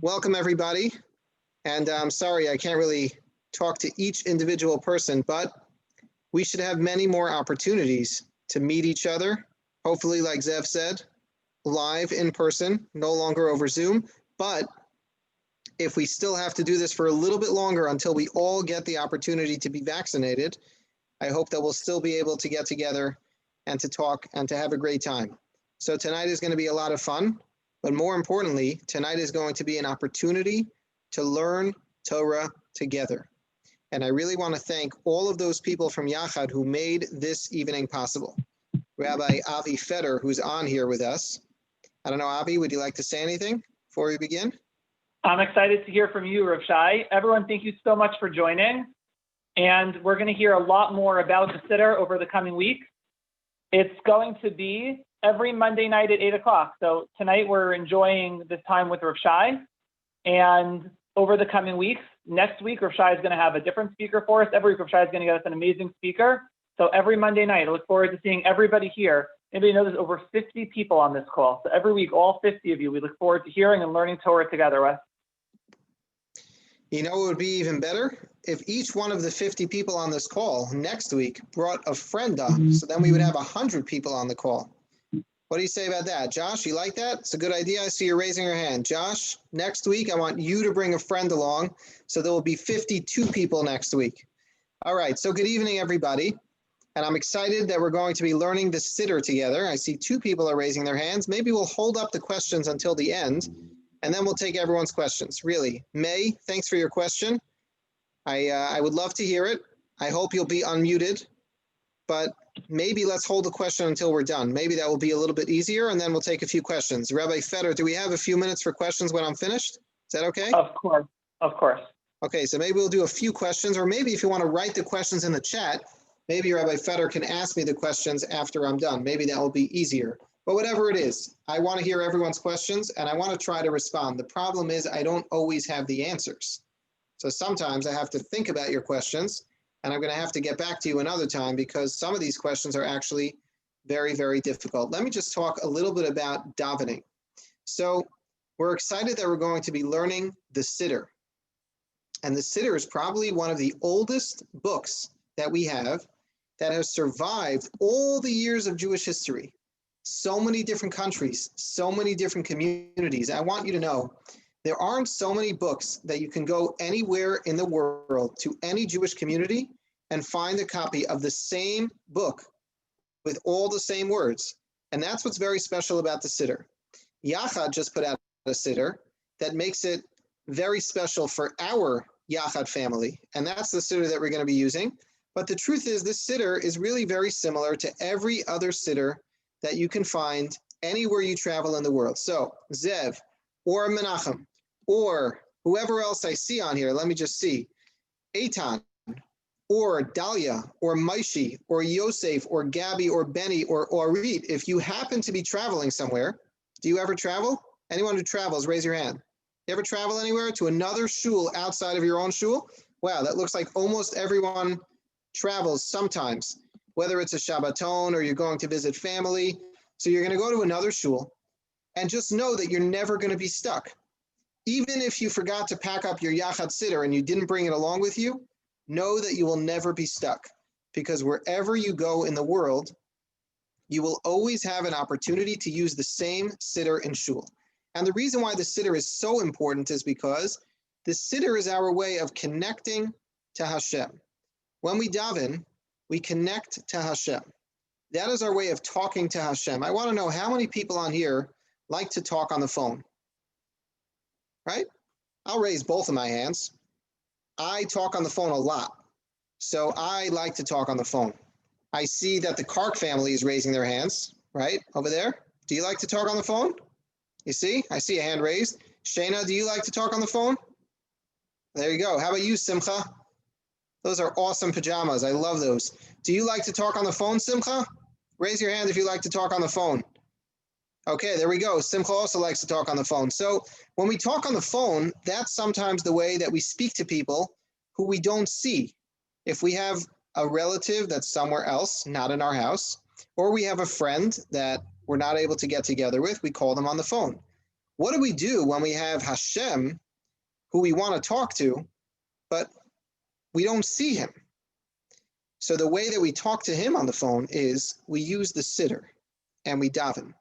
welcome everybody. And I'm sorry, I can't really talk to each individual person, but we should have many more opportunities to meet each other. Hopefully, like Zev said, live in person, no longer over Zoom. But if we still have to do this for a little bit longer until we all get the opportunity to be vaccinated, I hope that we'll still be able to get together and to talk and to have a great time. So tonight is going to be a lot of fun, but more importantly, tonight is going to be an opportunity to learn Torah together. And I really want to thank all of those people from Yachad who made this evening possible. Rabbi Avi Feder, who's on here with us. I don't know, Avi, would you like to say anything before we begin? I'm excited to hear from you, Rav Shay. Everyone, thank you so much for joining. And we're going to hear a lot more about the Siddur over the coming weeks. It's going to be every Monday night at 8 o'clock. So tonight we're enjoying this time with Rav Shay. And over the coming weeks, next week, Rav Shay is going to have a different speaker for us. Every week, Rav Shay is going to get us an amazing speaker. So every Monday night, I look forward to seeing everybody here. Anybody know there's over 50 people on this call. So every week, all 50 of you, we look forward to hearing and learning Torah together with. You know, it would be even better if each one of the 50 people on this call next week brought a friend on. So then we would have 100 people on the call. What do you say about that? Josh, you like that? It's a good idea. I see you're raising your hand. Josh, next week, I want you to bring a friend along. So there will be 52 people next week. All right. So good evening, everybody. And I'm excited that we're going to be learning the Siddur together. I see 2 people are raising their hands. Maybe we'll hold up the questions until the end, and then we'll take everyone's questions. Really. May, thanks for your question. I would love to hear it. I hope you'll be unmuted, but maybe let's hold the question until we're done. Maybe that will be a little bit easier, and then we'll take a few questions. Rabbi Feder, do we have a few minutes for questions when I'm finished? Is that okay? Of course. Of course. Okay, so maybe we'll do a few questions, or maybe if you want to write the questions in the chat, maybe Rabbi Feder can ask me the questions after I'm done. Maybe that will be easier. But whatever it is, I want to hear everyone's questions, and I want to try to respond. The problem is I don't always have the answers. So sometimes I have to think about your questions, and I'm going to have to get back to you another time because some of these questions are actually very, very difficult. Let me just talk a little bit about davening. So we're excited that we're going to be learning the Siddur. And the Siddur is probably one of the oldest books that we have that has survived all the years of Jewish history. So many different countries, so many different communities. I want you to know there aren't so many books that you can go anywhere in the world to any Jewish community and find a copy of the same book with all the same words. And that's what's very special about the Siddur. Yachad just put out a Siddur that makes it very special for our Yachad family. And that's the Siddur that we're going to be using. But the truth is this Siddur is really very similar to every other Siddur that you can find anywhere you travel in the world. So Zev or Menachem or whoever else I see on here, let me just see, Eitan or Dalia or Maishi or Yosef or Gabby or Benny or Orit, if you happen to be traveling somewhere, do you ever travel? Anyone who travels, raise your hand. You ever travel anywhere to another shul outside of your own shul? Wow, that looks like almost everyone travels sometimes, whether it's a Shabbaton or you're going to visit family. So you're going to go to another shul and just know that you're never going to be stuck. Even if you forgot to pack up your Yachad Siddur and you didn't bring it along with you, know that you will never be stuck because wherever you go in the world, you will always have an opportunity to use the same Siddur in shul. And the reason why the Siddur is so important is because the Siddur is our way of connecting to Hashem. When we daven, we connect to Hashem. That is our way of talking to Hashem. I want to know how many people on here like to talk on the phone, right? I'll raise both of my hands. I talk on the phone a lot, so I like to talk on the phone. I see that the Kark family is raising their hands, right, over there. Do you like to talk on the phone? You see? I see a hand raised. Shayna, do you like to talk on the phone? There you go. How about you, Simcha? Those are awesome pajamas. I love those. Do you like to talk on the phone, Simcha? Raise your hand if you like to talk on the phone. Okay, there we go. Simcha also likes to talk on the phone. So when we talk on the phone, that's sometimes the way that we speak to people who we don't see. If we have a relative that's somewhere else, not in our house, or we have a friend that we're not able to get together with, we call them on the phone. What do we do when we have Hashem, who we want to talk to, but we don't see him? So the way that we talk to him on the phone is we use the Siddur and we daven.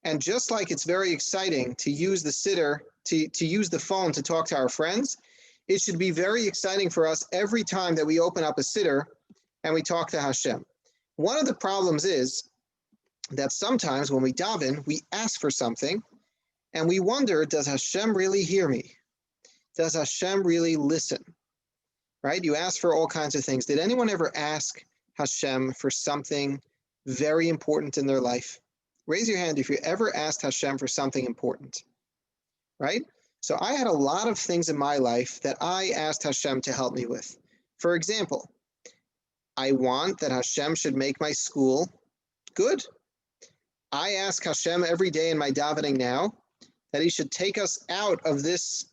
And just like it's very exciting to use the Siddur, to use the phone to talk to our friends, it should be very exciting for us every time that we open up a Siddur and we talk to Hashem. One of the problems is that sometimes when we daven, we ask for something and we wonder, does Hashem really hear me? Does Hashem really listen? Right? You ask for all kinds of things. Did anyone ever ask Hashem for something very important in their life? Raise your hand if you ever asked Hashem for something important, right? So I had a lot of things in my life that I asked Hashem to help me with. For example, I want that Hashem should make my school good. I ask Hashem every day in my davening now that he should take us out of this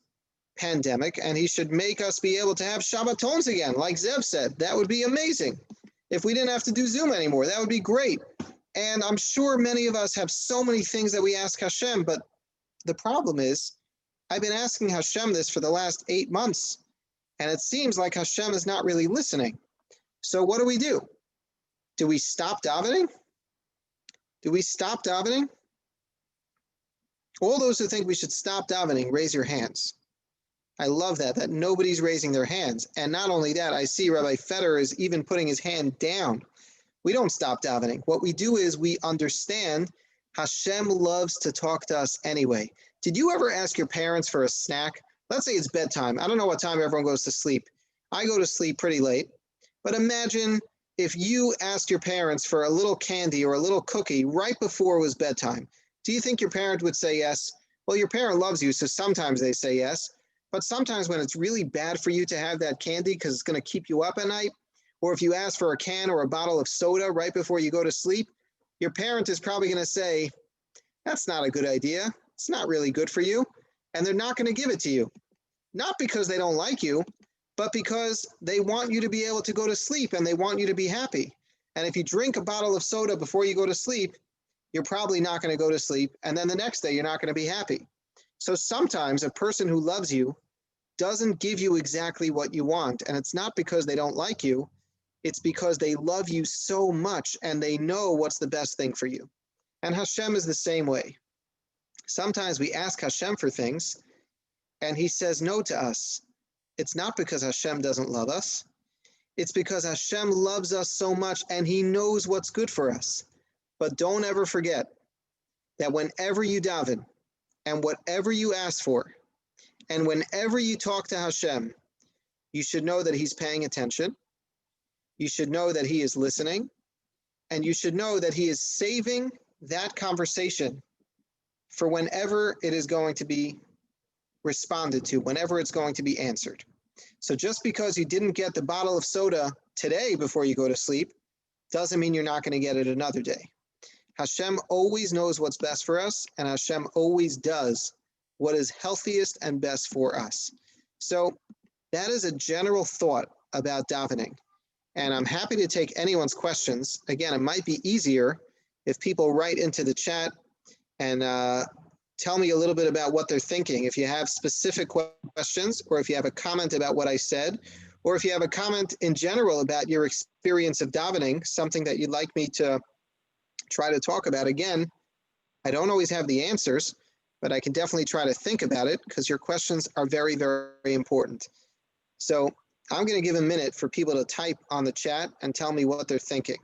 pandemic and he should make us be able to have Shabbatons again. Like Zev said, that would be amazing. If we didn't have to do Zoom anymore, that would be great. And I'm sure many of us have so many things that we ask Hashem, but the problem is I've been asking Hashem this for the last 8 months, and it seems like Hashem is not really listening. So what do? Do we stop davening? Do we stop davening? All those who think we should stop davening, raise your hands. I love that nobody's raising their hands. And not only that, I see Rabbi Feder is even putting his hand down. We don't stop davening. What we do is we understand Hashem loves to talk to us anyway. Did you ever ask your parents for a snack? Let's say it's bedtime. I don't know what time everyone goes to sleep. I go to sleep pretty late. But imagine if you asked your parents for a little candy or a little cookie right before it was bedtime. Do you think your parent would say yes? Well, your parent loves you, so sometimes they say yes. But sometimes when it's really bad for you to have that candy because it's going to keep you up at night, or if you ask for a can or a bottle of soda right before you go to sleep, your parent is probably going to say, that's not a good idea. It's not really good for you. And they're not going to give it to you. Not because they don't like you, but because they want you to be able to go to sleep and they want you to be happy. And if you drink a bottle of soda before you go to sleep, you're probably not going to go to sleep. And then the next day, you're not going to be happy. So sometimes a person who loves you doesn't give you exactly what you want. And it's not because they don't like you. It's because they love you so much and they know what's the best thing for you. And Hashem is the same way. Sometimes we ask Hashem for things and he says no to us. It's not because Hashem doesn't love us. It's because Hashem loves us so much and he knows what's good for us. But don't ever forget that whenever you daven and whatever you ask for, and whenever you talk to Hashem, you should know that he's paying attention. You should know that he is listening, and you should know that he is saving that conversation for whenever it is going to be responded to, whenever it's going to be answered. So just because you didn't get the bottle of soda today before you go to sleep, doesn't mean you're not going to get it another day. Hashem always knows what's best for us, and Hashem always does what is healthiest and best for us. So that is a general thought about davening. And I'm happy to take anyone's questions. Again, it might be easier if people write into the chat and tell me a little bit about what they're thinking. If you have specific questions, or if you have a comment about what I said, or if you have a comment in general about your experience of davening, something that you'd like me to try to talk about. Again, I don't always have the answers, but I can definitely try to think about it because your questions are very, very important. So I'm going to give a minute for people to type on the chat and tell me what they're thinking.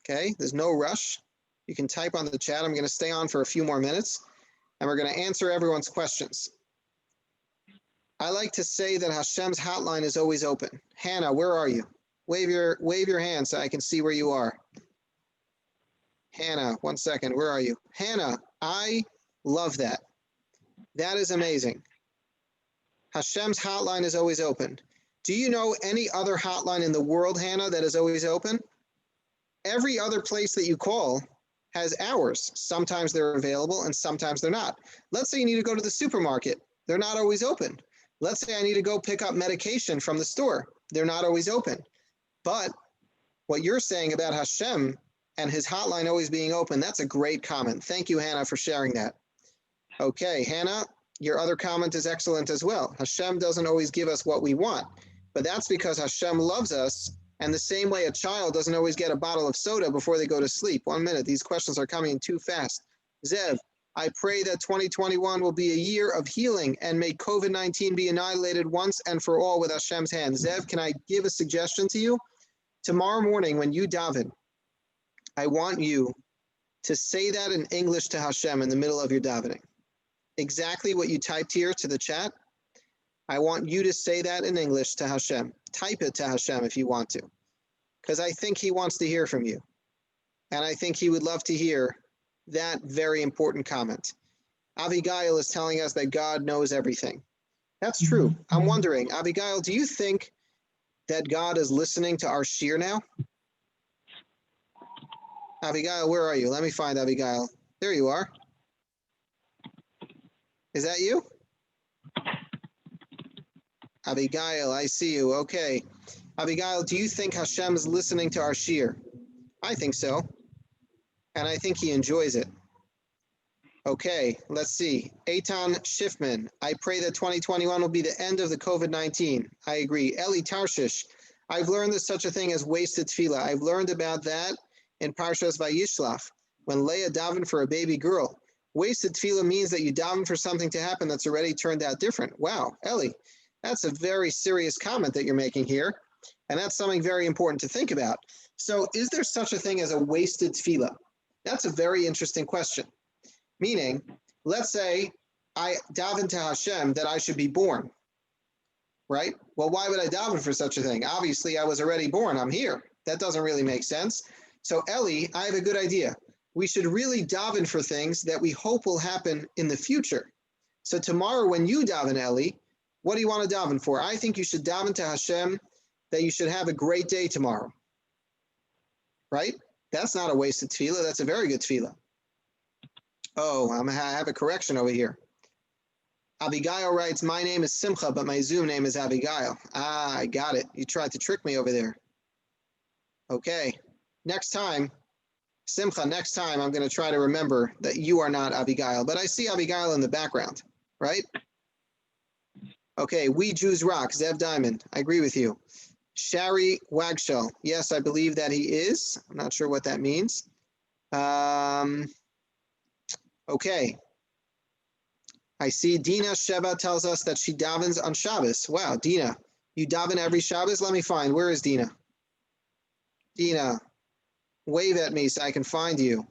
Okay, there's no rush. You can type on the chat. I'm going to stay on for a few more minutes, and we're going to answer everyone's questions. I like to say that Hashem's hotline is always open. Hannah, where are you? Wave your hand so I can see where you are. Hannah, 1 second. Where are you? Hannah, I love that. That is amazing. Hashem's hotline is always open. Do you know any other hotline in the world, Hannah, that is always open? Every other place that you call has hours. Sometimes they're available and sometimes they're not. Let's say you need to go to the supermarket. They're not always open. Let's say I need to go pick up medication from the store. They're not always open. But what you're saying about Hashem and his hotline always being open. That's a great comment. Thank you, Hannah, for sharing that. Okay, Hannah, your other comment is excellent as well. Hashem doesn't always give us what we want, but that's because Hashem loves us. And the same way a child doesn't always get a bottle of soda before they go to sleep. 1 minute, these questions are coming in too fast. Zev, I pray that 2021 will be a year of healing and may COVID-19 be annihilated once and for all with Hashem's hand. Zev, can I give a suggestion to you? Tomorrow morning when you daven, I want you to say that in English to Hashem in the middle of your davening. Exactly what you typed here to the chat. I want you to say that in English to Hashem. Type it to Hashem if you want to, because I think he wants to hear from you. And I think he would love to hear that very important comment. Abigail is telling us that God knows everything. That's true. I'm wondering, Abigail, do you think that God is listening to our shiur now? Abigail, where are you? Let me find Abigail. There you are. Is that you? Abigail, I see you. Okay. Abigail, do you think Hashem is listening to our shiur? I think so. And I think he enjoys it. Okay, let's see. Eitan Schiffman, I pray that 2021 will be the end of the COVID-19. I agree. Eli Tarshish, I've learned there's such a thing as wasted Tefilah. I've learned about that in Parshas Vayishlach, when Leah davened for a baby girl. Wasted Tefilah means that you daven for something to happen that's already turned out different. Wow, Eli. That's a very serious comment that you're making here, and that's something very important to think about. So is there such a thing as a wasted Tefilah? That's a very interesting question. Meaning, let's say I daven to Hashem that I should be born, right? Well, why would I daven for such a thing? Obviously, I was already born. I'm here. That doesn't really make sense. So Eli, I have a good idea. We should really daven for things that we hope will happen in the future. So tomorrow when you daven, Eli, what do you want to daven for? I think you should daven to Hashem that you should have a great day tomorrow. Right? That's not a wasted Tefilah. That's a very good Tefilah. Oh, I have a correction over here. Abigail writes, my name is Simcha, but my Zoom name is Abigail. Ah, I got it. You tried to trick me over there. Okay. Next time, Simcha, next time I'm going to try to remember that you are not Abigail. But I see Abigail in the background, right? Okay, we Jews rock, Zev Diamond. I agree with you. Shari Wagshell. Yes, I believe that he is. I'm not sure what that means. Okay. I see Dina Sheva tells us that she davens on Shabbos. Wow, Dina, you daven every Shabbos? Let me find. Where is Dina? Dina, wave at me so I can find you.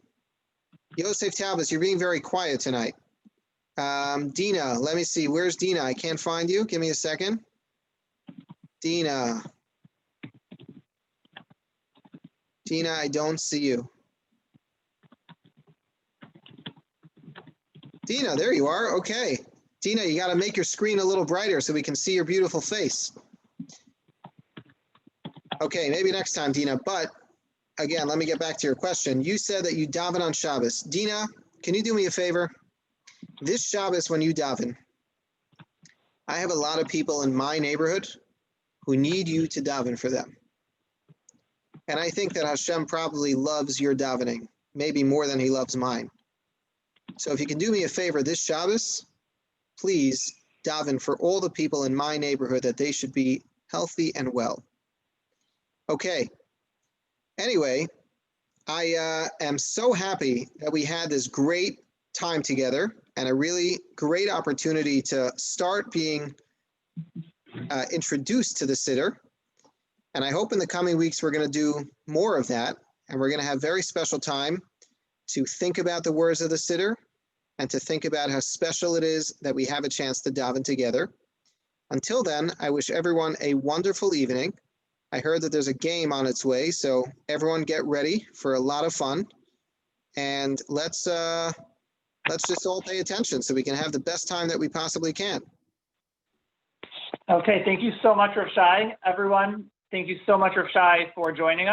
Yosef Talbot, you're being very quiet tonight. Dina, let me see. Where's Dina? I can't find you. Give me a second. Dina. Dina, I don't see you. Dina, there you are. Okay. Dina, you got to make your screen a little brighter so we can see your beautiful face. Okay, maybe next time, Dina. But again, let me get back to your question. You said that you daven on Shabbos. Dina, can you do me a favor? This Shabbos, when you daven, I have a lot of people in my neighborhood who need you to daven for them. And I think that Hashem probably loves your davening, maybe more than he loves mine. So if you can do me a favor this Shabbos, please daven for all the people in my neighborhood that they should be healthy and well. Okay. Anyway, I am so happy that we had this great time together and a really great opportunity to start being introduced to the Siddur. And I hope in the coming weeks we're going to do more of that. And we're going to have very special time to think about the words of the Siddur and to think about how special it is that we have a chance to daven together. Until then, I wish everyone a wonderful evening. I heard that there's a game on its way, so everyone get ready for a lot of fun. And let's just all pay attention so we can have the best time that we possibly can. Okay, thank you so much, Rav Shay. Everyone, thank you so much, Rav Shay, for joining us.